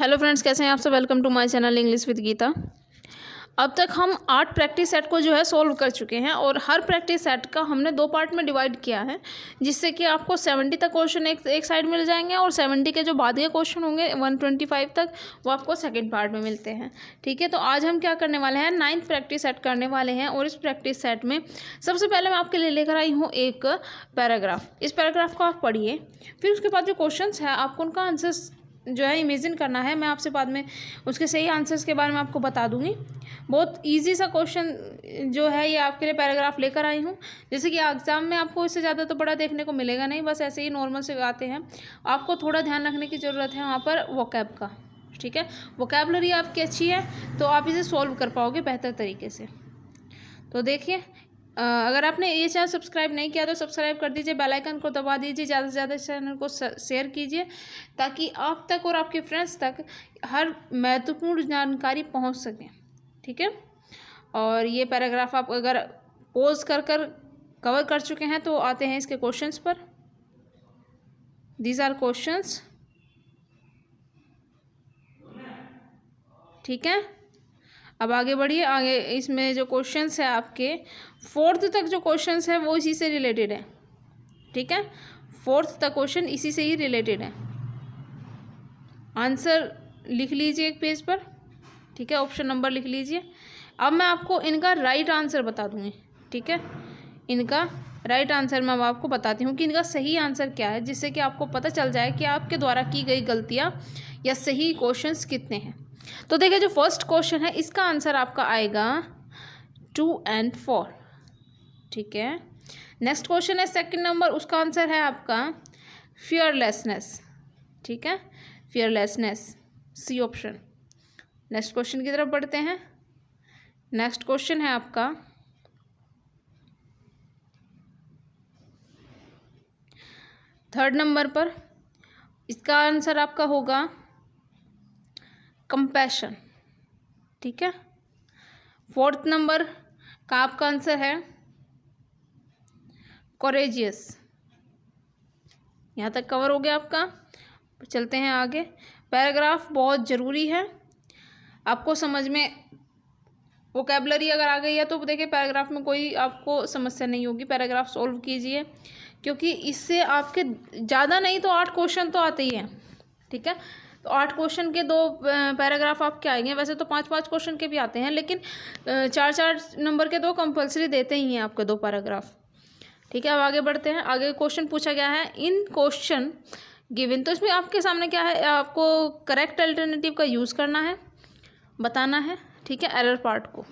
Hello friends, कैसे हैं आप सब। Welcome to my channel English with Geeta. अब तक हम 8 प्रैक्टिस सेट को जो है सोल्व कर चुके हैं और हर प्रैक्टिस सेट का हमने 2 पार्ट में डिवाइड किया है, जिससे कि आपको 70 तक क्वेश्चन एक साइड मिल जाएंगे और 70 के जो बाद के क्वेश्चन होंगे 125 तक वो आपको सेकंड पार्ट में मिलते हैं। ठीक है, तो आज हम क्या करने वाले हैं, 9th प्रैक्टिस सेट करने वाले हैं। और इस प्रैक्टिस सेट में सबसे पहले मैं आपके लिए लेकर आई हूँ एक पैराग्राफ। इस पैराग्राफ को आप पढ़िए, फिर उसके बाद जो क्वेश्चन है आपको उनका आंसर्स जो है इमेजिन करना है। मैं आपसे बाद में उसके सही आंसर्स के बारे में आपको बता दूंगी। बहुत इजी सा क्वेश्चन जो है ये आपके लिए पैराग्राफ लेकर आई हूँ। जैसे कि एग्जाम में आपको इससे ज़्यादा तो बड़ा देखने को मिलेगा नहीं, बस ऐसे ही नॉर्मल से आते हैं। आपको थोड़ा ध्यान रखने की ज़रूरत है वहाँ पर वोकैब का। ठीक है, वोकैबलरी आपकी अच्छी है तो आप इसे सॉल्व कर पाओगे बेहतर तरीके से। तो देखिए, अगर आपने ये चैनल सब्सक्राइब नहीं किया तो सब्सक्राइब कर दीजिए, बेल आइकन को दबा दीजिए, ज़्यादा से ज़्यादा चैनल को शेयर कीजिए ताकि आप तक और आपके फ्रेंड्स तक हर महत्वपूर्ण जानकारी पहुंच सके। ठीक है, और ये पैराग्राफ आप अगर पॉज कर कवर कर चुके हैं तो आते हैं इसके क्वेश्चंस पर। These are questions. ठीक है, अब आगे बढ़िए। आगे इसमें जो क्वेश्चंस है आपके 4th तक जो क्वेश्चंस है वो इसी से रिलेटेड है। ठीक है, 4th तक क्वेश्चन इसी से ही रिलेटेड है। आंसर लिख लीजिए एक पेज पर। ठीक है, ऑप्शन नंबर लिख लीजिए। अब मैं आपको इनका राइट आंसर बता दूंगी। ठीक है, इनका राइट आंसर मैं आपको बताती हूँ कि इनका सही आंसर क्या है, जिससे कि आपको पता चल जाए कि आपके द्वारा की गई गलतियाँ या सही क्वेश्चंस कितने हैं। तो देखिए, जो फर्स्ट क्वेश्चन है इसका आंसर आपका आएगा 2 and 4। ठीक है, नेक्स्ट क्वेश्चन है सेकंड नंबर, उसका आंसर है आपका फियरलेसनेस। ठीक है, fearlessness, C option. Next question की तरफ बढ़ते हैं। नेक्स्ट क्वेश्चन है आपका थर्ड नंबर पर, इसका आंसर आपका होगा कंपैशन। ठीक है, 4th नंबर का आपका आंसर है कोरेजियस। यहाँ तक कवर हो गया आपका। चलते हैं आगे। पैराग्राफ बहुत ज़रूरी है आपको समझ में। वोकैबलरी अगर आ गई है तो देखिए पैराग्राफ में कोई आपको समस्या नहीं होगी। पैराग्राफ सॉल्व कीजिए, क्योंकि इससे आपके ज़्यादा नहीं तो 8 क्वेश्चन तो आते ही हैं। ठीक है, तो 8 क्वेश्चन के 2 पैराग्राफ आपके आएंगे। वैसे तो 5-5 क्वेश्चन के भी आते हैं, लेकिन 4-4 नंबर के 2 कंपल्सरी देते ही हैं आपके 2 पैराग्राफ। ठीक है, अब आगे बढ़ते हैं। आगे क्वेश्चन पूछा गया है इन क्वेश्चन गिवन। तो इसमें आपके सामने क्या है, आपको करेक्ट अल्टरनेटिव का यूज़ करना है, बताना है। ठीक है, एरर पार्ट को।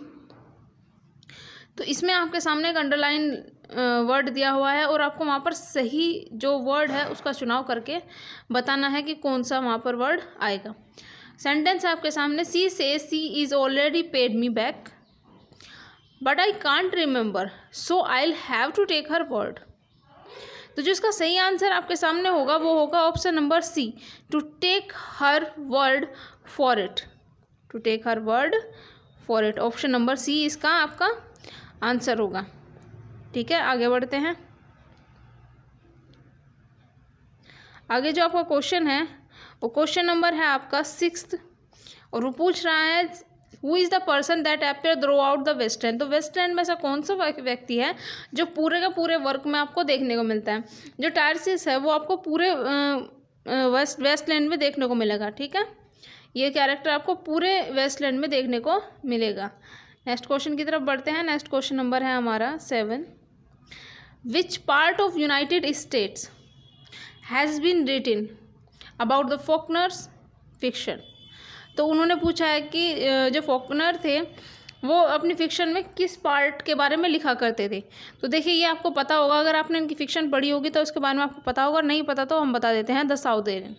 तो इसमें आपके सामने एक अंडरलाइन वर्ड दिया हुआ है और आपको वहाँ पर सही जो वर्ड है उसका चुनाव करके बताना है कि कौन सा वहाँ पर वर्ड आएगा। सेंटेंस आपके सामने, सी से C is already paid me back but I can't remember so I will have to take her word. तो जो इसका सही आंसर आपके सामने होगा वो होगा option number C, to take her word for it. To take her word for it, option number C इसका आपका आंसर होगा। ठीक है, आगे बढ़ते हैं। आगे जो आपका क्वेश्चन है वो क्वेश्चन नंबर है आपका 6th, और वो पूछ रहा है who is the person that appear throughout the West End. तो वेस्ट एंड में ऐसा कौन सा व्यक्ति है जो पूरे का पूरे वर्क में आपको देखने को मिलता है। जो टायरसिस है वो आपको पूरे वेस्टलैंड में देखने को मिलेगा। ठीक है, ये कैरेक्टर आपको पूरे वेस्टलैंड में देखने को मिलेगा। नेक्स्ट क्वेश्चन की तरफ बढ़ते हैं। नेक्स्ट क्वेश्चन नंबर है हमारा 7। Which part of United States has been written about the Faulkner's fiction. तो उन्होंने पूछा है कि जो फॉकनर थे वो अपनी फिक्शन में किस पार्ट के बारे में लिखा करते थे। तो देखिए, ये आपको पता होगा, अगर आपने इनकी फिक्शन पढ़ी होगी तो उसके बारे में आपको पता होगा, नहीं पता तो हम बता देते हैं, द साउदर्न।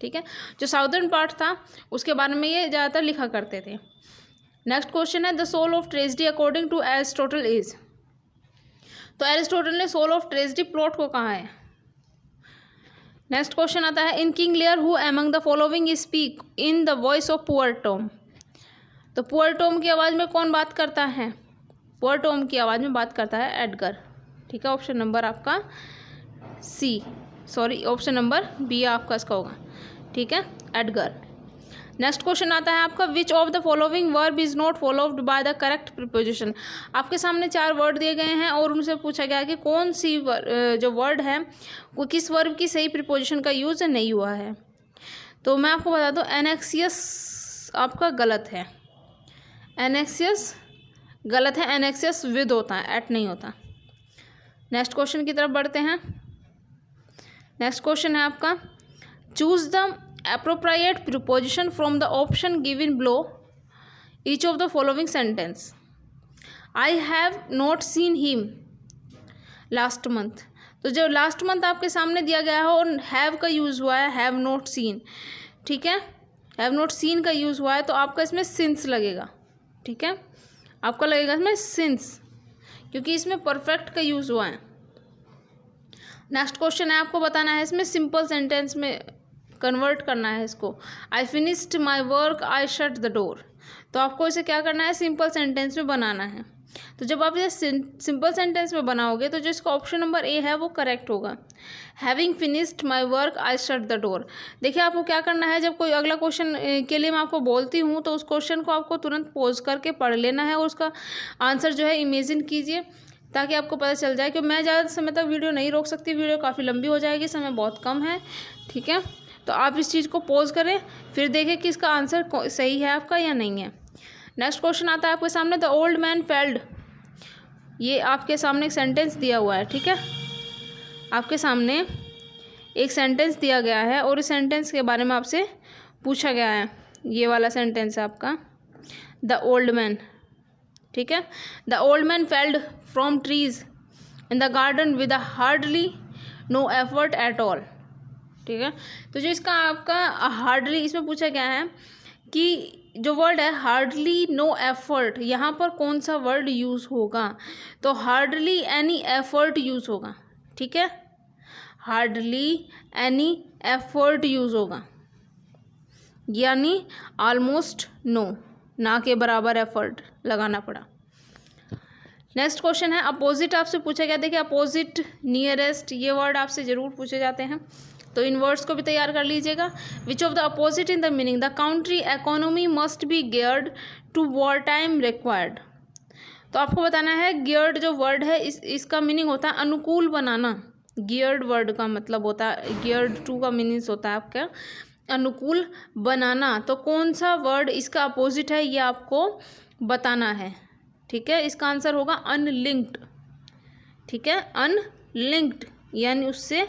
ठीक है, जो साउदर्न पार्ट था उसके बारे में ये ज़्यादातर लिखा करते थे। नेक्स्ट क्वेश्चन है the soul of tragedy according to Aristotle is. तो एरिस्टोटल ने सोल ऑफ ट्रेजेडी प्लॉट को कहा है। नेक्स्ट क्वेश्चन आता है in King Lear who among the following speak in the voice of poor Tom. तो poor Tom की आवाज़ में कौन बात करता है, पुअर टॉम की आवाज़ में बात करता है एडगर। ठीक है, ऑप्शन नंबर आपका सी, सॉरी ऑप्शन नंबर बी आपका इसका होगा। ठीक है, एडगर। नेक्स्ट क्वेश्चन आता है आपका, विच of the following verb is not followed by the correct preposition. आपके सामने 4 वर्ड दिए गए हैं और उनसे पूछा गया है कि कौन सी जो वर्ड है वो किस वर्ब की सही प्रीपोजिशन का यूज़ नहीं हुआ है। तो मैं आपको बता दूँ, एनेक्सियस आपका गलत है, एनेक्सियस गलत है, एनेक्सियस विद होता है, एट नहीं होता। नेक्स्ट क्वेश्चन की तरफ बढ़ते हैं। नेक्स्ट क्वेश्चन है आपका, choose the appropriate preposition from the option given below each of the following sentence. I have not seen him last month। तो जो लास्ट मंथ आपके सामने दिया गया है और हैव का यूज़ हुआ है, हैव नॉट सीन, ठीक है, हैव नॉट सीन का यूज़ हुआ है, तो आपका इसमें सिंस लगेगा, ठीक है, आपका लगेगा इसमें सिंस, क्योंकि इसमें परफेक्ट का यूज़ हुआ है। नेक्स्ट क्वेश्चन है, आपको बताना है इसमें सिंपल सेंटेंस में कन्वर्ट करना है इसको। I finished my work, I shut the door. तो आपको इसे क्या करना है, सिंपल सेंटेंस में बनाना है। तो जब आप इसे सिंपल सेंटेंस में बनाओगे तो जो इसका ऑप्शन नंबर ए है वो करेक्ट होगा। Having finished my work, I shut the door. देखिए आपको क्या करना है, जब कोई अगला क्वेश्चन के लिए मैं आपको बोलती हूँ तो उस क्वेश्चन को आपको तुरंत पॉज करके पढ़ लेना है और उसका आंसर जो है इमेजिन कीजिए, ताकि आपको पता चल जाए। क्योंकि मैं ज़्यादा समय तक वीडियो नहीं रोक सकती, वीडियो काफ़ी लंबी हो जाएगी, समय बहुत कम है, ठीक है। तो आप इस चीज़ को पॉज करें, फिर देखें कि इसका आंसर सही है आपका या नहीं है। नेक्स्ट क्वेश्चन आता है आपके सामने, द ओल्ड मैन फेल्ड। ये आपके सामने एक सेंटेंस दिया हुआ है, ठीक है, आपके सामने एक सेंटेंस दिया गया है और इस सेंटेंस के बारे में आपसे पूछा गया है। ये वाला सेंटेंस है आपका, द ओल्ड मैन, ठीक है। The old man felled from trees in the garden with hardly no effort at all, ठीक है। तो जो इसका आपका हार्डली इसमें पूछा गया है कि जो वर्ड है हार्डली नो एफर्ट, यहाँ पर कौन सा वर्ड यूज़ होगा, तो हार्डली एनी एफर्ट यूज़ होगा, ठीक है, हार्डली एनी एफर्ट यूज़ होगा, यानी ऑलमोस्ट नो, ना के बराबर एफर्ट लगाना पड़ा। नेक्स्ट क्वेश्चन है, अपोजिट आपसे पूछा गया। देखिए अपोजिट, नियरेस्ट, ये वर्ड आपसे ज़रूर पूछे जाते हैं, तो इन वर्ड्स को भी तैयार कर लीजिएगा। Which of the opposite in the meaning, the country economy must be geared to war time required. तो आपको बताना है गियर्ड जो वर्ड है इसका मीनिंग होता है अनुकूल बनाना। गियर्ड वर्ड का मतलब होता है, गियर्ड टू का मीनिंग्स होता है आपका अनुकूल बनाना। तो कौन सा वर्ड इसका अपोजिट है ये आपको बताना है, ठीक है। इसका आंसर होगा अनलिंक्ड, ठीक है, अनलिंक्ड यानी उससे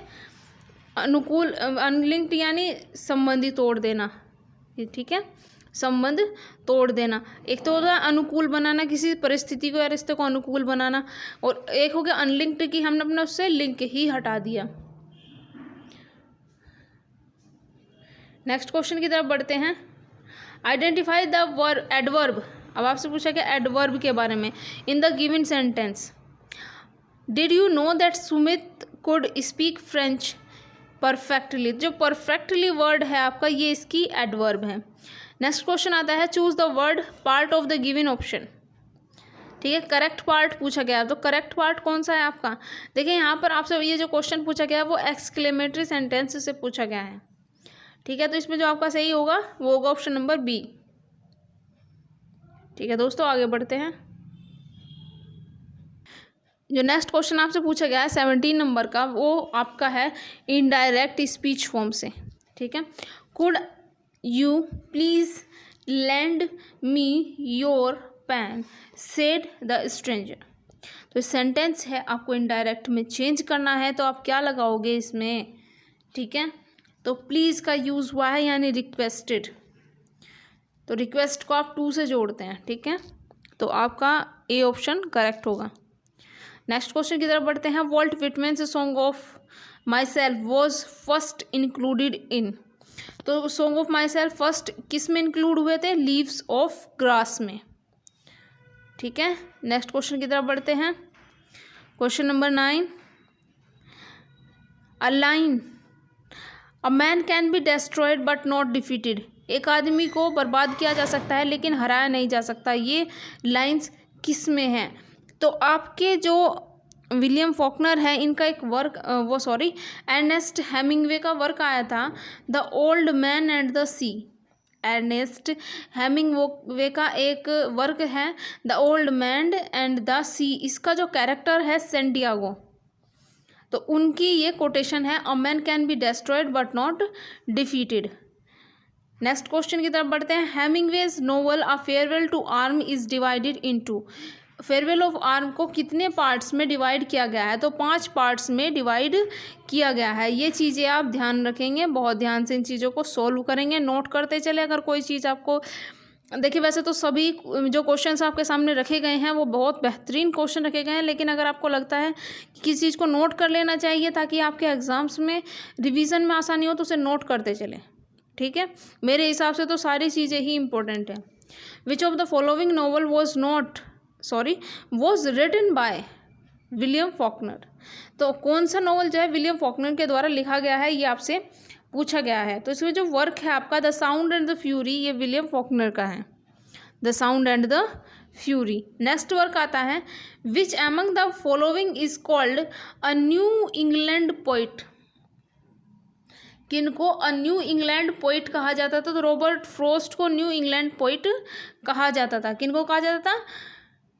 अनुकूल, अनलिंक्ड यानी संबंधी तोड़ देना, ठीक है, संबंध तोड़ देना। एक तो होता है अनुकूल बनाना, किसी परिस्थिति को या रिश्ते को अनुकूल बनाना, और एक हो गया अनलिंक्ड की हमने अपना उससे लिंक ही हटा दिया। नेक्स्ट क्वेश्चन की तरफ बढ़ते हैं। Identify the verb adverb. अब आपसे पूछा गया एडवर्ब के बारे में in the given sentence. Did you know that Sumit could speak French perfectly. जो परफेक्टली वर्ड है आपका ये इसकी एडवर्ब है। नेक्स्ट क्वेश्चन आता है, choose the word part of the given option, ठीक है, करेक्ट पार्ट पूछा गया। तो करेक्ट पार्ट कौन सा है आपका, देखिए यहाँ पर आपसे ये जो क्वेश्चन पूछा गया है वो एक्सक्लेमेटरी सेंटेंस से पूछा गया है, ठीक है। तो इसमें जो आपका सही होगा वो होगा ऑप्शन नंबर बी, ठीक है। दोस्तों आगे बढ़ते हैं। जो नेक्स्ट क्वेश्चन आपसे पूछा गया है 17 नंबर का, वो आपका है इनडायरेक्ट स्पीच फॉर्म से, ठीक है। Could you please lend me your pen said the stranger. तो सेंटेंस है आपको इनडायरेक्ट में चेंज करना है, तो आप क्या लगाओगे इसमें, ठीक है। तो प्लीज़ का यूज़ हुआ है यानी रिक्वेस्टेड, तो रिक्वेस्ट को आप टू से जोड़ते हैं, ठीक है। तो आपका ए ऑप्शन करेक्ट होगा। नेक्स्ट क्वेश्चन की तरफ बढ़ते हैं। Walt Whitman song of myself was first included in. तो song of myself first किस में इंक्लूड हुए थे, लीव्स ऑफ ग्रास में, ठीक है। नेक्स्ट क्वेश्चन की तरफ बढ़ते हैं। Question number 9, a line, a man can be destroyed but not defeated. एक आदमी को बर्बाद किया जा सकता है लेकिन हराया नहीं जा सकता। ये लाइंस किस में हैं, तो आपके जो विलियम फॉकनर है इनका एक वर्क अर्नेस्ट हेमिंगवे का वर्क आया था the old man and the sea, Ernest Hemingway का एक वर्क है the old man and the sea. इसका जो कैरेक्टर है सेंटियागो, तो उनकी ये कोटेशन है a man can be destroyed but not defeated. Next question की तरफ बढ़ते हैं। Hemingway's novel a farewell to arm is divided into. Farewell of arm को कितने पार्ट्स में डिवाइड किया गया है? तो 5 पार्ट्स में डिवाइड किया गया है। ये चीज़ें आप ध्यान रखेंगे, बहुत ध्यान से इन चीज़ों को सोल्व करेंगे, नोट करते चले। अगर कोई चीज़ आपको देखिए, वैसे तो सभी जो क्वेश्चंस आपके सामने रखे गए हैं वो बहुत बेहतरीन क्वेश्चन रखे गए हैं, लेकिन अगर आपको लगता है कि किसी चीज़ को नोट कर लेना चाहिए ताकि आपके एग्जाम्स में रिवीजन में आसानी हो, तो उसे नोट करते चलें, ठीक है। मेरे हिसाब से तो सारी चीज़ें ही इंपॉर्टेंट हैं। Which of the following novel was written by William Faulkner. तो कौन सा नॉवल जो है विलियम फॉकनर के द्वारा लिखा गया है, ये आपसे पूछा गया है। तो इसमें जो वर्क है आपका the sound and the fury, ये विलियम फॉकनर का है, the sound and the fury. Next work आता है which among the following is called a new England poet. किनको अ न्यू इंग्लैंड पोइट कहा जाता था? तो रॉबर्ट फ्रॉस्ट को न्यू इंग्लैंड पोइट कहा जाता था। किनको कहा जाता था?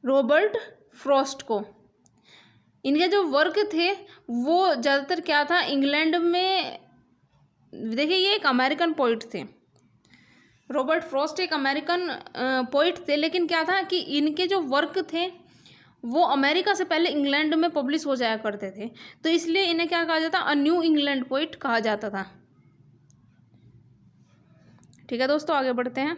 रॉबर्ट फ्रॉस्ट को। इनके जो वर्क थे वो ज़्यादातर क्या था, इंग्लैंड में, देखिए ये एक अमेरिकन पोइट थे, रॉबर्ट फ्रॉस्ट एक अमेरिकन पोइट थे, लेकिन क्या था कि इनके जो वर्क थे वो अमेरिका से पहले इंग्लैंड में पब्लिश हो जाया करते थे, तो इसलिए इन्हें क्या कहा जाता, अ न्यू इंग्लैंड पोइट कहा जाता था। ठीक है दोस्तों, आगे बढ़ते हैं।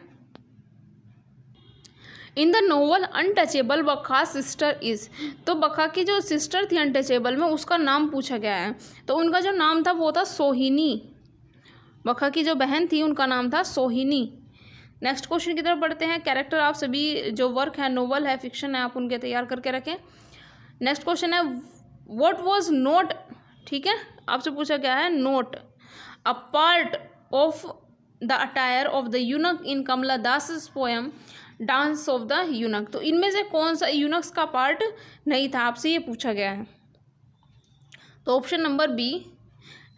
In the novel untouchable Bakha sister is. तो बखा की जो सिस्टर थी अनटचेबल में, उसका नाम पूछा गया है। तो उनका जो नाम था वो था सोहिनी। बखा की जो बहन थी उनका नाम था सोहिनी। नेक्स्ट क्वेश्चन की तरफ बढ़ते हैं। कैरेक्टर आप सभी जो वर्क है, नोवेल है, फिक्शन है, आप उनके तैयार करके रखें। नेक्स्ट क्वेश्चन है व्हाट वाज नोट। ठीक है, आपसे पूछा गया है not a part of the attire of the eunuch in Kamala Das poem dance of the eunuch. तो इनमें से कौन सा यूनक्स का पार्ट नहीं था, आपसे ये पूछा गया है। तो option number B,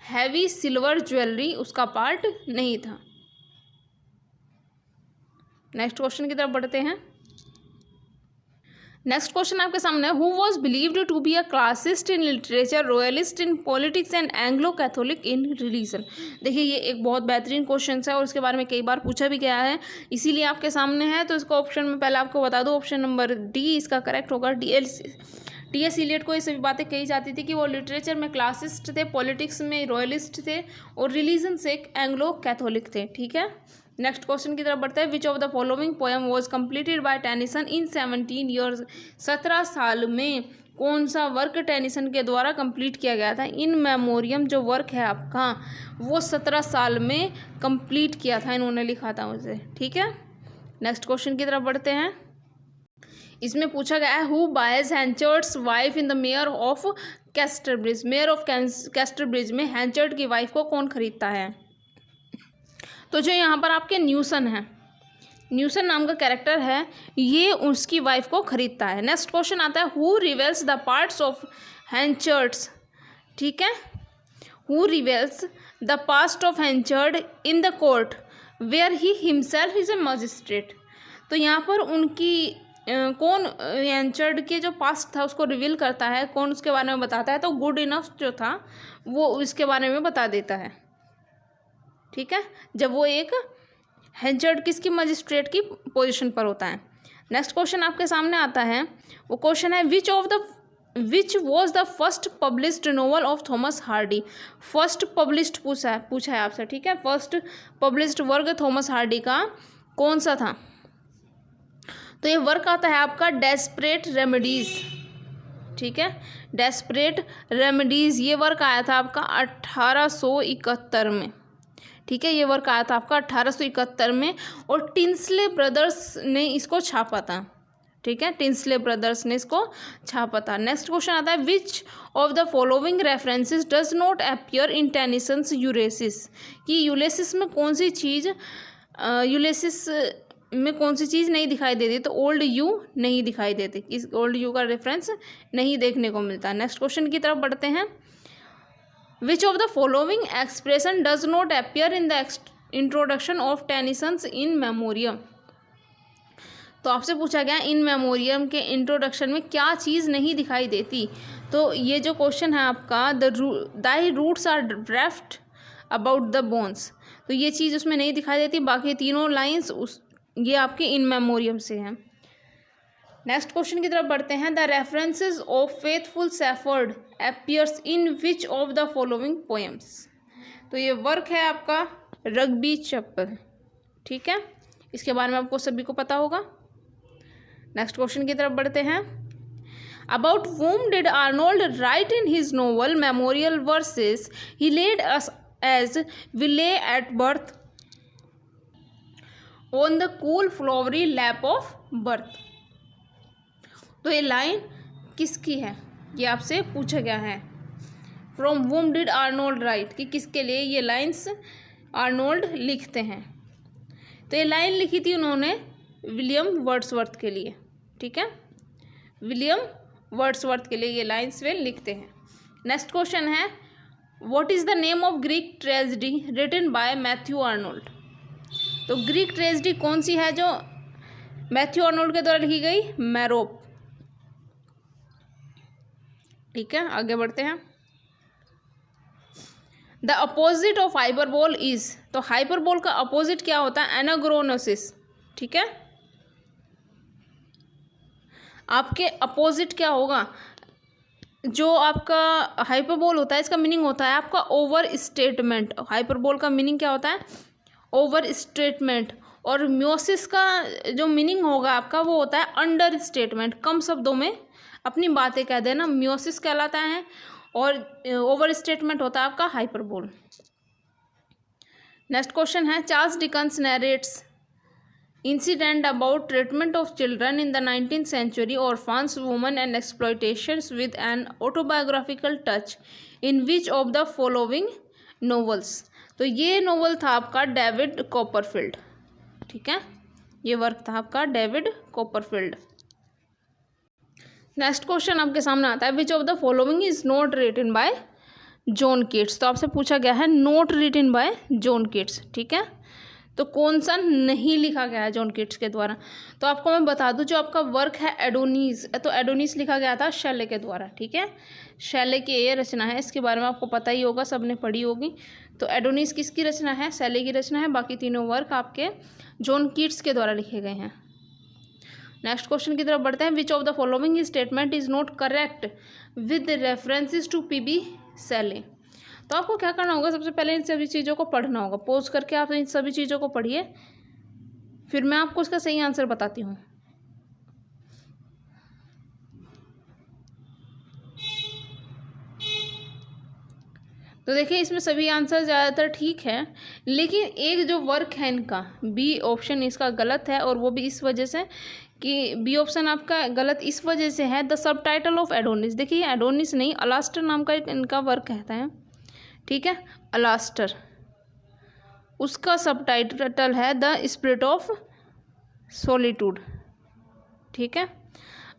heavy silver jewellery, उसका पार्ट नहीं था। नेक्स्ट क्वेश्चन की तरफ बढ़ते हैं। नेक्स्ट क्वेश्चन आपके सामने, who was believed to be a classicist in literature, royalist in politics and Anglo Catholic in religion. देखिए ये एक बहुत बेहतरीन क्वेश्चन है और इसके बारे में कई बार पूछा भी गया है, इसीलिए आपके सामने है। तो इसका ऑप्शन में पहले आपको बता दूं, ऑप्शन नंबर डी इसका करेक्ट होगा। टी.एस. इलियट को ये सभी बातें कही जाती थी कि वो लिटरेचर में क्लासिस्ट थे, पॉलिटिक्स में रॉयलिस्ट थे और रिलीजन से एंग्लो कैथोलिक थे। ठीक है, नेक्स्ट क्वेश्चन की तरफ बढ़ते हैं। Which of the following poem was completed by Tennyson in 17 years. 17 साल में कौन सा वर्क टेनिसन के द्वारा कंप्लीट किया गया था? इन मेमोरियम जो वर्क है आपका वो 17 साल में कंप्लीट किया था, इन्होंने लिखा था उसे। ठीक है, नेक्स्ट क्वेश्चन की तरफ बढ़ते हैं। इसमें पूछा गया है who buys Henchard's wife in the Mayor of Casterbridge. Mayor of Casterbridge में हैंचर्ड की वाइफ को कौन खरीदता है? तो जो यहाँ पर आपके न्यूसन है, न्यूसन नाम का कैरेक्टर है, ये उसकी वाइफ को खरीदता है। नेक्स्ट क्वेश्चन आता है who reveals the parts of Henchard's. ठीक है, who reveals the past of Henchard in the court where he himself is a magistrate. तो यहाँ पर उनकी कौन हैंचर्ड के जो पास्ट था उसको रिवील करता है, कौन उसके बारे में बताता है? तो गुड इनफ जो था वो इसके बारे में बता देता है। ठीक है, जब वो एक हैंचर्ड किसकी, मजिस्ट्रेट की पोजीशन पर होता है। नेक्स्ट क्वेश्चन आपके सामने आता है, वो क्वेश्चन है which was the first published novel of Thomas Hardy. First published पूछा है आपसे। ठीक है, first published work Thomas Hardy का कौन सा था? तो ये वर्क आता है आपका डेस्परेट रेमेडीज। ठीक है, डेस्परेट रेमेडीज, ये वर्क आया था आपका 1871 में। ठीक है, ये वर्क आया था आपका 1871 में और टिंसले ब्रदर्स ने इसको छापा था। ठीक है, टिंसले ब्रदर्स ने इसको छापा था। नेक्स्ट क्वेश्चन आता है which of the following references does not appear in Tennyson's Ulysses. कि यूलेसिस में कौन सी चीज़, यूलेसिस में कौन सी चीज़ नहीं दिखाई देती? तो ओल्ड यू नहीं दिखाई देती, इस ओल्ड यू का रेफरेंस नहीं देखने को मिलता। नेक्स्ट क्वेश्चन की तरफ बढ़ते हैं। Which of the following expression does not appear in the introduction of Tennyson's in memoriam. तो आपसे पूछा गया इन मेमोरियम के इंट्रोडक्शन में क्या चीज़ नहीं दिखाई देती। तो ये जो क्वेश्चन है आपका, thy roots are draft about the bones, तो ये चीज़ उसमें नहीं दिखाई देती। बाकी तीनों लाइंस ये आपके इन मेमोरियम से हैं। नेक्स्ट क्वेश्चन की तरफ बढ़ते हैं। The references of faithful shepherd appears in which of the following poems. तो ये वर्क है आपका रग्बी चैपल, ठीक है, इसके बारे में आपको सभी को पता होगा। नेक्स्ट क्वेश्चन की तरफ बढ़ते हैं। About whom did Arnold write in his novel memorial verses he laid us as we lay at birth on the cool flowery lap of birth. तो ये लाइन किसकी है, ये आपसे पूछा गया है। From whom did Arnold right, कि किसके लिए ये लाइन्स आर्नोल्ड लिखते हैं। तो ये लाइन लिखी थी उन्होंने विलियम वर्ड्सवर्थ के लिए, ठीक है, विलियम वर्ड्सवर्थ के लिए ये लाइन्स वे लिखते हैं। नेक्स्ट क्वेश्चन है, what is the name of Greek tragedy written by Matthew Arnold. तो ग्रीक ट्रेजेडी कौन सी है जो मैथ्यू आर्नोल्ड के द्वारा लिखी गई, मैरोप, ठीक है। आगे बढ़ते हैं। The opposite of hyperbole is, तो हाइपरबोल का अपोजिट क्या होता है, एनाग्रोनोसिस, ठीक है। आपके अपोजिट क्या होगा, जो आपका हाइपरबोल होता है इसका मीनिंग होता है आपका ओवर स्टेटमेंट। हाइपरबोल का मीनिंग क्या होता है, ओवर स्टेटमेंट। और म्योसिस का जो मीनिंग होगा आपका वो होता है अंडर स्टेटमेंट, कम शब्दों में अपनी बातें कह देना, म्योसिस कहलाता है। और ओवर स्टेटमेंट होता है आपका हाइपरबोल। नेक्स्ट क्वेश्चन है, Charles Dickens narrates incident about treatment of children in the 19th century, orphans, women and exploitations with an autobiographical touch in which of the following novels। तो ये novel था आपका David Copperfield, ठीक है, ये work था आपका डेविड कॉपरफील्ड। नेक्स्ट क्वेश्चन आपके सामने आता है, which of the following is not written by John Keats. तो आपसे पूछा गया है not written by John Keats, ठीक है, तो कौन सा नहीं लिखा गया है जॉन कीट्स के द्वारा। तो आपको मैं बता दूं, जो आपका वर्क है एडोनीस, तो एडोनीस लिखा गया था शैले के द्वारा, ठीक है, शैले की ये रचना है, इसके बारे में आपको पता ही होगा, सबने पढ़ी होगी। तो एडोनीस किसकी रचना है, शैले की रचना है। बाकी तीनों वर्क आपके जॉन कीट्स के द्वारा लिखे गए हैं। नेक्स्ट क्वेश्चन की तरफ बढ़ते हैं, which of the following statement is not correct with references to P B Shelley. तो आपको क्या करना होगा, सबसे पहले इन सभी चीज़ों को पढ़ना होगा, पॉज करके आप इन सभी चीज़ों को पढ़िए, फिर मैं आपको इसका सही आंसर बताती हूँ। तो देखिए इसमें सभी आंसर ज़्यादातर ठीक है, लेकिन एक जो वर्क है इनका, बी ऑप्शन इसका गलत है, और वो भी इस वजह से कि बी ऑप्शन आपका गलत इस वजह से है, द सबटाइटल ऑफ एडोनिस। देखिए एडोनिस नहीं, अलास्टर नाम का इनका वर्क कहता है, ठीक है, अलास्टर, उसका सबटाइटल है द स्पिरिट ऑफ सॉलिट्यूड, ठीक है।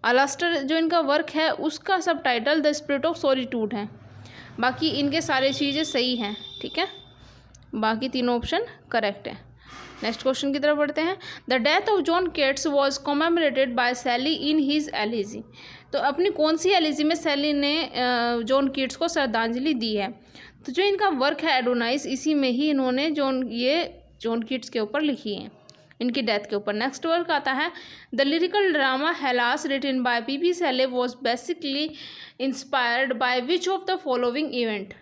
अलास्टर जो इनका वर्क है उसका subtitle the spirit of solitude है। बाकी इनके सारे चीज़ें सही हैं, ठीक है, बाकी तीनों ऑप्शन करेक्ट है। नेक्स्ट क्वेश्चन की तरफ बढ़ते हैं, the death of John Keats was commemorated by Shelley in his elegy. तो अपनी कौन सी एलिजी में शैली ने जॉन कीट्स को श्रद्धांजलि दी है। तो जो इनका वर्क है एडोनाइस, इसी में ही इन्होंने जॉन कीट्स के ऊपर लिखी है, इनकी डेथ के ऊपर। नेक्स्ट वर्क आता है, the lyrical drama Hellas written by P B Shelley was basically inspired by which of the following event.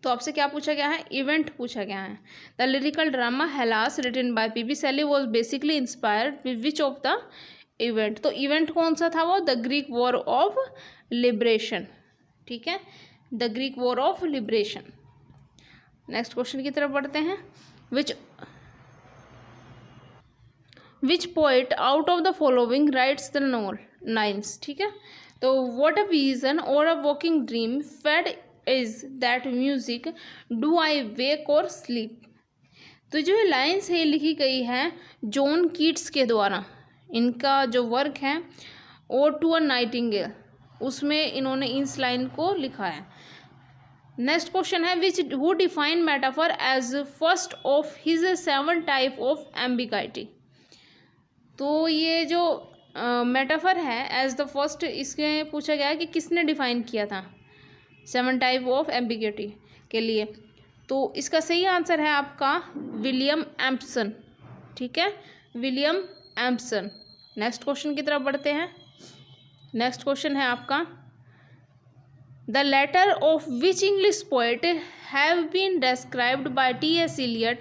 तो आपसे क्या पूछा गया है, इवेंट पूछा गया है। The lyrical drama Hellas written by P B Shelley was basically inspired with which of the event. तो इवेंट कौन सा था वो, the Greek war of liberation, ठीक है, the Greek war of liberation. Next question की तरफ बढ़ते हैं, which poet out of the following writes the novel nines, ठीक है। तो what a vision or a walking dream fade is that music do आई वेक और स्लीप। तो जो लाइन्स है लिखी गई है जॉन कीट्स के द्वारा, इनका जो वर्क है ओ टू अ नाइटिंगेल, उसमें इन्होंने इस लाइन को लिखा है। नेक्स्ट क्वेश्चन है which who define metaphor as first of his 7 type of ambiguity. तो ये जो मेटाफर है एज द फर्स्ट, इसके पूछा गया है कि किसने डिफाइन किया था 7 टाइप ऑफ एम्बिग्विटी के लिए। तो इसका सही आंसर है आपका विलियम एम्पसन। ठीक है, विलियम एम्पसन। नेक्स्ट क्वेश्चन की तरफ बढ़ते हैं। नेक्स्ट क्वेश्चन है आपका the letter of which English poet have been described by T.S. Eliot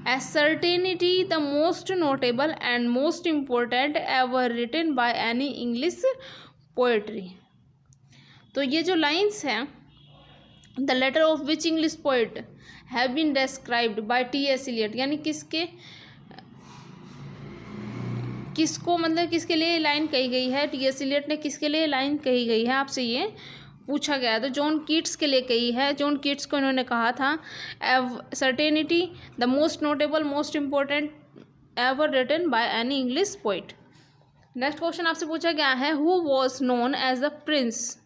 as certainty the most notable and most important ever written by any English poetry। तो ये जो lines हैं, the letter of which English poet have been described by T.S. Eliot, यानी किसको मतलब किसके लिए line कही गई है, T.S. Eliot ने किसके लिए लाइन कही गई है, आपसे ये पूछा गया। तो जॉन कीट्स के लिए कही है। जॉन कीट्स को इन्होंने कहा था certainty the most notable most important ever written by any English poet. Next question आपसे पूछा गया है who was known as the prince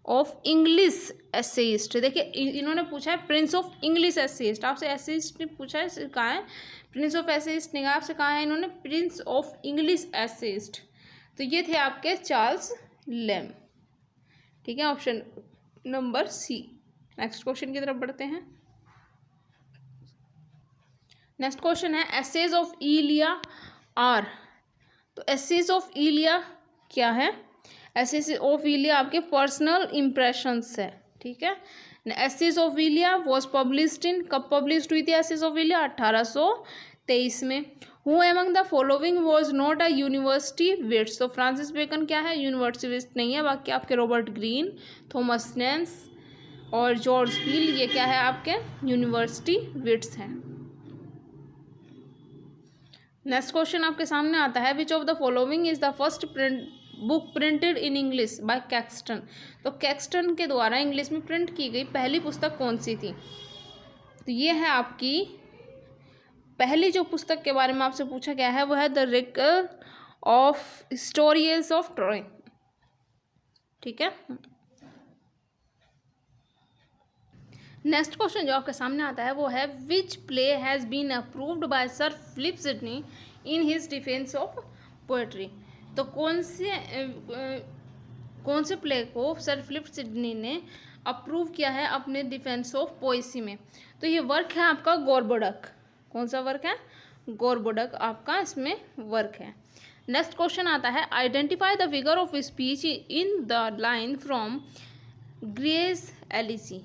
of English essayist. देखिए इन्होंने पूछा है प्रिंस ऑफ इंग्लिश एसेइस्ट, आपसे एसेइस्ट पूछा है, कहा है प्रिंस ऑफ एसेइस्ट नहीं, आपसे कहा है इन्होंने प्रिंस ऑफ इंग्लिश एसेइस्ट। तो ये थे आपके चार्ल्स लैम्ब। ठीक है, option number C. Next question की तरफ बढ़ते हैं। नेक्स्ट क्वेश्चन है एसेज ऑफ इलिया आर। तो एसेज ऑफ इलिया क्या है? एसेज ऑफ इलिया आपके पर्सनल इम्प्रेशंस है। ठीक है, essays of Elia was published in, कब पब्लिश्ड हुई थी एसेज ऑफ इलिया? 1823 में। Who among the following was not a university wits. तो फ्रांसिस बेकन क्या है? यूनिवर्सिटी विट्स नहीं है। बाकी आपके रॉबर्ट ग्रीन, थॉमस नेंस और जॉर्ज पील, ये क्या है आपके यूनिवर्सिटी विट्स हैं। नेक्स्ट क्वेश्चन आपके सामने आता है which of the following is the first book printed in English by Caxton. तो कैक्सटन के द्वारा इंग्लिश में प्रिंट की गई पहली पुस्तक कौन सी थी? तो ये है आपकी पहली जो पुस्तक के बारे में आपसे पूछा गया है वो है the recall of historians of Troy. ठीक है, नेक्स्ट क्वेश्चन जो आपके सामने आता है वो है which play has been approved by sir Philip Sidney in his defence of poetry. तो कौन से प्ले को सर फिलिप सिडनी ने अप्रूव किया है अपने डिफेंस ऑफ पोएसी में? तो ये वर्क है आपका गोरबोडक। कौन सा वर्क है? गोरबोडक आपका इसमें वर्क है। नेक्स्ट क्वेश्चन आता है identify the figure of speech in the line from grace Élysée.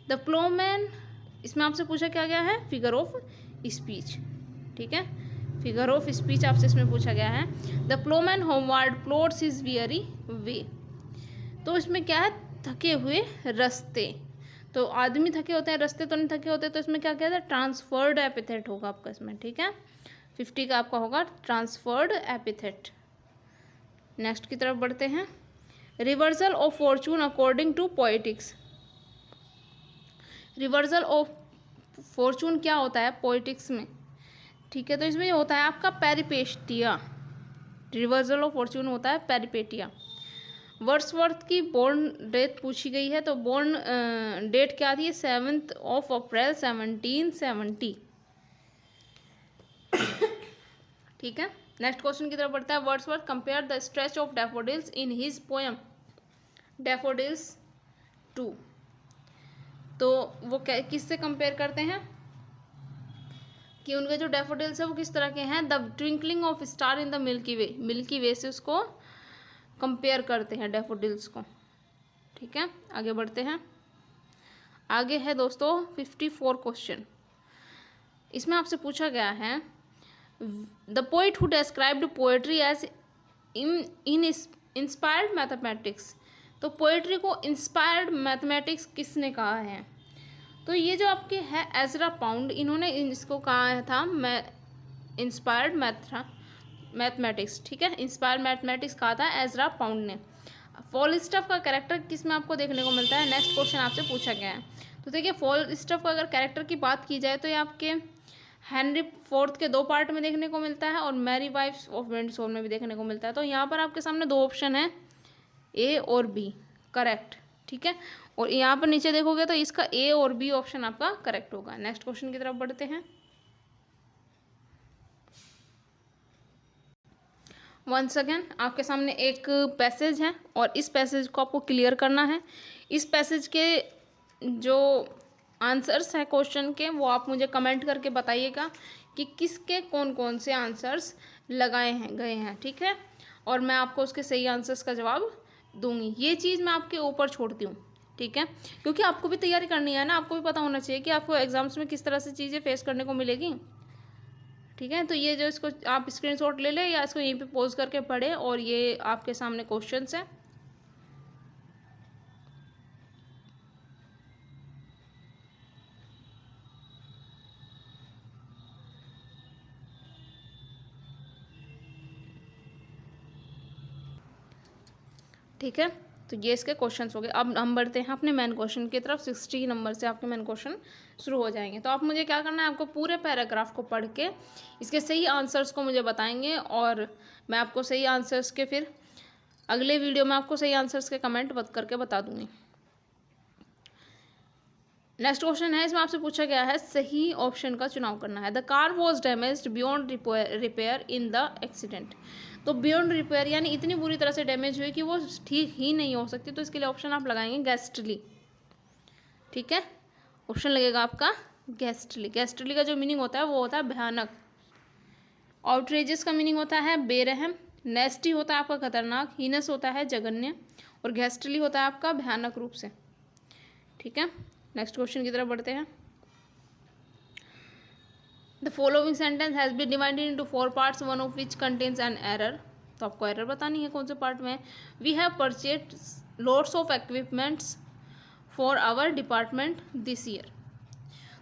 The Plowman, इसमें आपसे पूछा क्या गया है? Figure of speech. ठीक है, फिगर ऑफ स्पीच आपसे इसमें पूछा गया है। The ploughman homeward plods his weary way. तो इसमें क्या है? थके हुए रास्ते। तो आदमी थके होते हैं, रास्ते तो नहीं थके होते। तो इसमें क्या कहते हैं? ट्रांसफर्ड एपिथेट होगा आपका इसमें। ठीक है, 50 का आपका होगा ट्रांसफर्ड एपिथेट। नेक्स्ट की तरफ बढ़ते हैं। Reversal of fortune according to poetics. Reversal of fortune क्या होता है पोएटिक्स में? ठीक है, तो इसमें होता है आपका पेरिपेटिया। रिवर्सल ऑफ फॉर्चून होता है पेरिपेटिया। वर्ड्सवर्थ की बोर्न डेट पूछी गई है। तो बोर्न डेट क्या थी? 7 अप्रैल 1770। ठीक है, नेक्स्ट क्वेश्चन की तरफ बढ़ता है। Wordsworth compare the stretch of daffodils in his poem daffodils 2। तो वो किससे कंपेयर करते हैं कि उनके जो डैफोडिल्स है वो किस तरह के हैं? The twinkling of star in the milky way. Milky way से उसको कंपेयर करते हैं डैफोडिल्स को। ठीक है, आगे बढ़ते हैं। आगे है दोस्तों 54 क्वेश्चन। इसमें आपसे पूछा गया है the poet who described poetry as in inspired mathematics. तो पोएट्री को इंस्पायर्ड मैथमेटिक्स किसने कहा है? तो ये जो आपके है एजरा पाउंड, इन्होंने इसको कहा था इंस्पायर्ड मैथमेटिक्स। ठीक है, इंस्पायर्ड मैथमेटिक्स कहा था एजरा पाउंड ने। फॉलस्टफ का कैरेक्टर किस में आपको देखने को मिलता है? नेक्स्ट क्वेश्चन आपसे पूछा गया है। तो देखिए फॉलस्टफ का अगर कैरेक्टर की बात की जाए तो ये आपके हेनरी IV के 2 पार्ट में देखने को मिलता है और मैरी वाइफ्स ऑफ विंडसोर में भी देखने को मिलता है। तो यहाँ पर आपके सामने 2 ऑप्शन है, ए और बी करेक्ट। ठीक है, और यहाँ पर नीचे देखोगे तो इसका ए और बी ऑप्शन आपका करेक्ट होगा। नेक्स्ट क्वेश्चन की तरफ बढ़ते हैं। वंस अगेन आपके सामने एक पैसेज है और इस पैसेज को आपको क्लियर करना है। इस पैसेज के जो आंसर्स है क्वेश्चन के वो आप मुझे कमेंट करके बताइएगा कि किसके कौन कौन से आंसर्स लगाए हैं गए हैं, ठीक है। और मैं आपको उसके सही आंसर्स का जवाब दूंगी। ये चीज़ मैं आपके ऊपर छोड़ती हूँ, ठीक है, क्योंकि आपको भी तैयारी करनी है ना, आपको भी पता होना चाहिए कि आपको एग्जाम्स में किस तरह से चीज़ें फेस करने को मिलेगी, ठीक है। तो ये जो इसको आप स्क्रीनशॉट ले लें या इसको यहीं पे पॉज करके पढ़ें और ये आपके सामने क्वेश्चंस हैं। ठीक है, तो ये इसके क्वेश्चंस हो गए। अब हम बढ़ते हैं अपने मेन क्वेश्चन की तरफ। 60 नंबर से आपके मेन क्वेश्चन शुरू हो जाएंगे। तो आप मुझे क्या करना है, आपको पूरे पैराग्राफ को पढ़ के इसके सही आंसर्स को मुझे बताएंगे और मैं आपको सही आंसर्स के फिर अगले वीडियो में आपको सही आंसर्स के कमेंट करके बता दूंगी। नेक्स्ट क्वेश्चन है, इसमें आपसे पूछा गया है सही ऑप्शन का चुनाव करना है। The car was damaged beyond repair in the accident. तो बियॉन्ड रिपेयर यानी इतनी बुरी तरह से डैमेज हुई कि वो ठीक ही नहीं हो सकती, तो इसके लिए ऑप्शन आप लगाएंगे गैस्टली, ठीक है। ऑप्शन लगेगा आपका गैस्टली। गैस्टली का जो मीनिंग होता है वो होता है भयानक। आउटरेजेस का मीनिंग होता है बेरहम। नेस्टी होता है आपका खतरनाक। हीनस होता है जघन्य। और गैस्टली होता है आपका भयानक रूप से, ठीक है। नेक्स्ट क्वेश्चन की तरफ बढ़ते हैं। The following sentence has been divided into 4 parts, one of which contains an error. तो आपको एरर बतानी है कौन से पार्ट में। We have purchase lots of equipments for our department this year.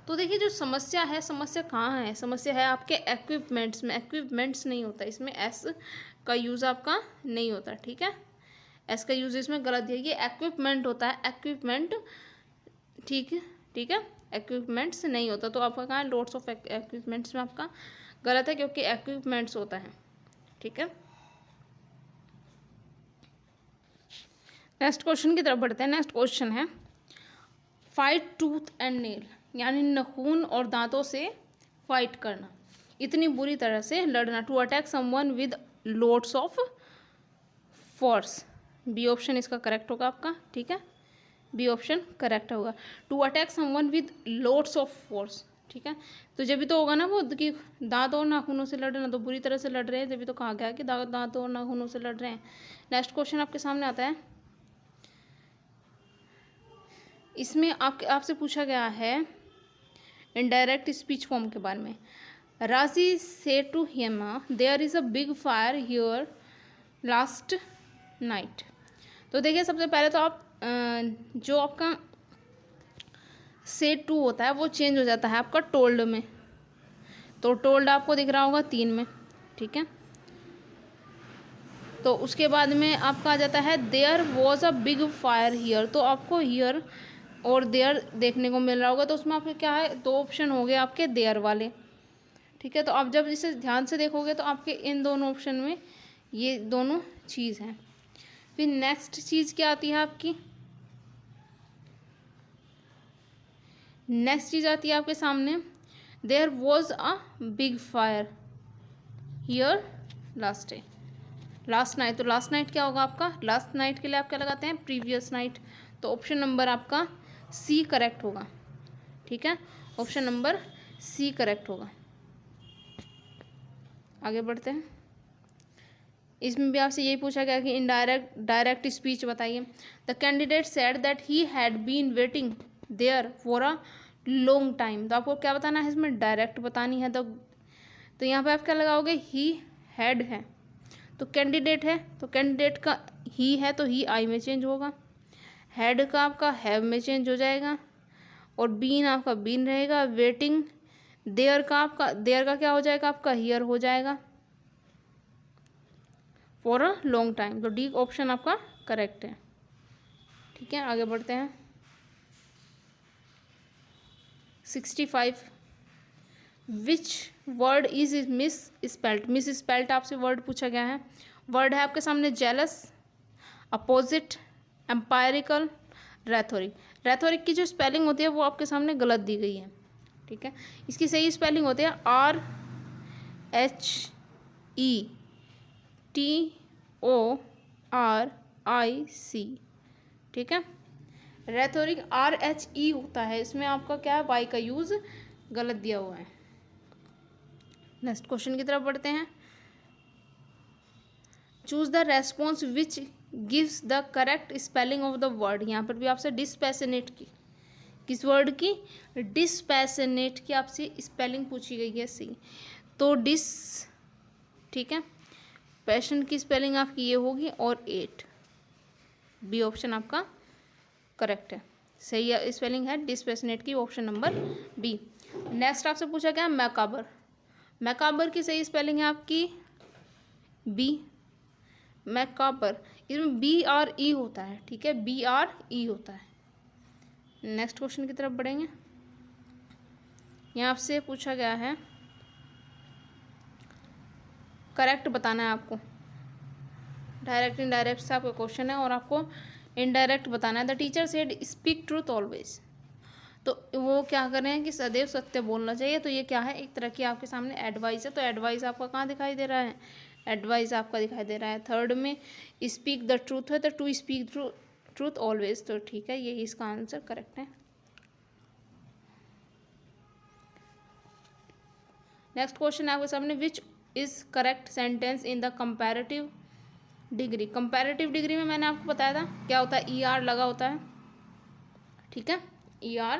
तो देखिए जो समस्या है, समस्या कहाँ है, समस्या है आपके इक्विपमेंट्स में। इक्विपमेंट्स नहीं होता इसमें, एस का यूज़ आपका नहीं होता, ठीक है। एस का यूज़ इसमें गलत दिया, ये इक्विपमेंट होता है, इक्विपमेंट, ठीक है, ठीक है। इक्विपमेंट्स नहीं होता, तो आपका कहाँ है लॉट्स ऑफ इक्विपमेंट्स में आपका गलत है क्योंकि इक्विपमेंट्स होता है, ठीक है। नेक्स्ट क्वेश्चन की तरफ बढ़ते हैं। नेक्स्ट क्वेश्चन है फाइट टूथ एंड नेल, यानी नाखून और दांतों से फाइट करना, इतनी बुरी तरह से लड़ना। To attack someone with loads of force. B option इसका करेक्ट होगा आपका, ठीक है। बी ऑप्शन करेक्ट होगा। To attack someone with loads of force, ठीक है। तो जब भी तो होगा ना वो कि दांत और नाखूनों से लड़ना, तो बुरी तरह से लड़ रहे हैं, जब भी तो कहा गया कि दांत और नाखूनों से लड़ रहे हैं। नेक्स्ट क्वेश्चन आपके सामने आता है, इसमें आपसे पूछा गया है इनडायरेक्ट स्पीच फॉर्म के बारे में। राशि से to Hema there is a big fire here last night. तो देखिए सबसे पहले तो आप जो आपका से टू होता है वो चेंज हो जाता है आपका टोल्ड में। तो टोल्ड आपको दिख रहा होगा 3 में, ठीक है। तो उसके बाद में आपका आ जाता है there was a big fire here. तो आपको हियर और देयर देखने को मिल रहा होगा, तो उसमें आपके क्या है 2 ऑप्शन हो गए आपके देयर वाले, ठीक है। तो आप जब इसे ध्यान से देखोगे तो आपके इन दोनों ऑप्शन में ये दोनों चीज़ हैं। फिर नेक्स्ट चीज़ क्या आती है आपकी, नेक्स्ट चीज़ आती है आपके सामने there was a big fire here last night. तो लास्ट नाइट क्या होगा आपका, लास्ट नाइट के लिए आप क्या लगाते हैं प्रीवियस नाइट। तो ऑप्शन नंबर आपका सी करेक्ट होगा, ठीक है। ऑप्शन नंबर सी करेक्ट होगा। आगे बढ़ते हैं। इसमें भी आपसे यही पूछा गया कि डायरेक्ट स्पीच बताइए। The candidate said that he had been waiting there for a long time. तो आपको क्या बताना है इसमें, डायरेक्ट बतानी है। तो यहाँ पे आप क्या लगाओगे, ही हैड है तो कैंडिडेट है, तो कैंडिडेट का ही है तो ही आई में चेंज होगा। हैड का आपका हैव में चेंज हो जाएगा और बीन आपका बीन रहेगा। वेटिंग देयर का क्या हो जाएगा आपका हियर हो जाएगा फॉर अ लॉन्ग टाइम। तो डी ऑप्शन आपका करेक्ट है, ठीक है। आगे बढ़ते हैं। 65 which word is miss spelt. Miss spelt आपसे वर्ड पूछा गया है। वर्ड है आपके सामने जेलस, अपोजिट, एम्पायरिकल, रैथोरिक। रैथोरिक की जो स्पेलिंग होती है वो आपके सामने गलत दी गई है, ठीक है। इसकी सही स्पेलिंग होती है RHETORIC, ठीक है। रैथोरिक RHE होता है, इसमें आपका क्या है, वाई का यूज़ गलत दिया हुआ है। नेक्स्ट क्वेश्चन की तरफ बढ़ते हैं। Choose the response which gives the correct spelling of the word. यहाँ पर भी आपसे डिस्पैशनेट की, किस वर्ड की, डिस्पैशनेट की आपसे स्पेलिंग पूछी गई है, सी। तो डिस, ठीक है, पैशन की स्पेलिंग आपकी ये होगी और 8, बी ऑप्शन आपका करेक्ट है, सही स्पेलिंग है डिस्पैशनेट की, ऑप्शन नंबर बी। नेक्स्ट आपसे पूछा गया मैकाबर। मैकाबर की सही स्पेलिंग है आपकी बी, मैकाबर, इसमें BRE होता है, ठीक है, BRE होता है। नेक्स्ट क्वेश्चन की तरफ बढ़ेंगे। यहाँ आपसे पूछा गया है, करेक्ट बताना है आपको, डायरेक्ट इनडायरेक्ट से आपका क्वेश्चन है और आपको इनडायरेक्ट बताना है। The teacher said speak truth always, तो वो क्या कर रहे हैं कि सदैव सत्य बोलना चाहिए। तो ये क्या है, एक तरह की आपके सामने एडवाइस है। तो एडवाइस आपका कहाँ दिखाई दे रहा है, एडवाइस आपका दिखाई दे रहा है थर्ड में। स्पीक द ट्रूथ है तो टू स्पीक ट्रूथ ऑलवेज, तो ठीक है, यही इसका आंसर करेक्ट है। नेक्स्ट क्वेश्चन है आपके सामने, which is correct sentence in the comparative degree. Comparative degree में मैंने आपको बताया था क्या होता है, ER लगा होता है, ठीक है, ER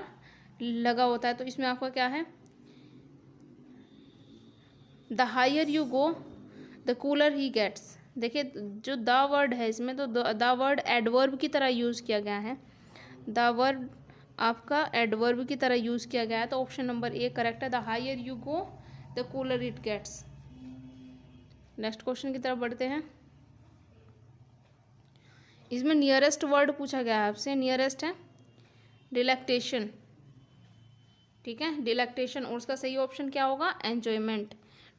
लगा होता है। तो इसमें आपका क्या है, the higher you go the cooler he gets. देखिए जो द वर्ड है इसमें, तो द वर्ड एडवर्ब की तरह यूज़ किया गया है, द वर्ड आपका एडवर्ब की तरह यूज़ किया गया है। तो ऑप्शन नंबर ए करेक्ट है, the higher you go the cooler it gets. Next question की तरफ बढ़ते हैं। इसमें नियरेस्ट वर्ड पूछा गया है आपसे, नियरेस्ट है डिलेक्टेशन, ठीक है, डिलेक्टेशन, और उसका सही ऑप्शन क्या होगा, एन्जॉयमेंट।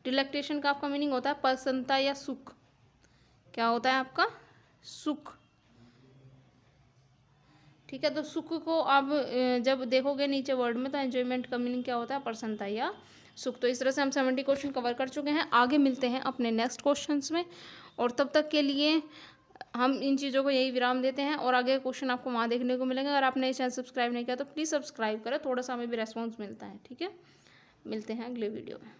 डिलेक्टेशन का आपका मीनिंग होता है प्रसन्नता या सुख, क्या होता है आपका, सुख, ठीक है। तो सुख को आप जब देखोगे नीचे वर्ड में, तो एन्जॉयमेंट का मीनिंग क्या होता है, प्रसन्नता या सुख। तो इस तरह से हम 70 क्वेश्चन कवर कर चुके हैं। आगे मिलते हैं अपने नेक्स्ट क्वेश्चंस में, और तब तक के लिए हम इन चीज़ों को यही विराम देते हैं, और आगे क्वेश्चन आपको वहाँ देखने को मिलेंगे। अगर आपने चैनल सब्सक्राइब नहीं किया तो प्लीज़ सब्सक्राइब करें, थोड़ा सा हमें भी रेस्पॉन्स मिलता है, ठीक है। मिलते हैं अगले वीडियो में।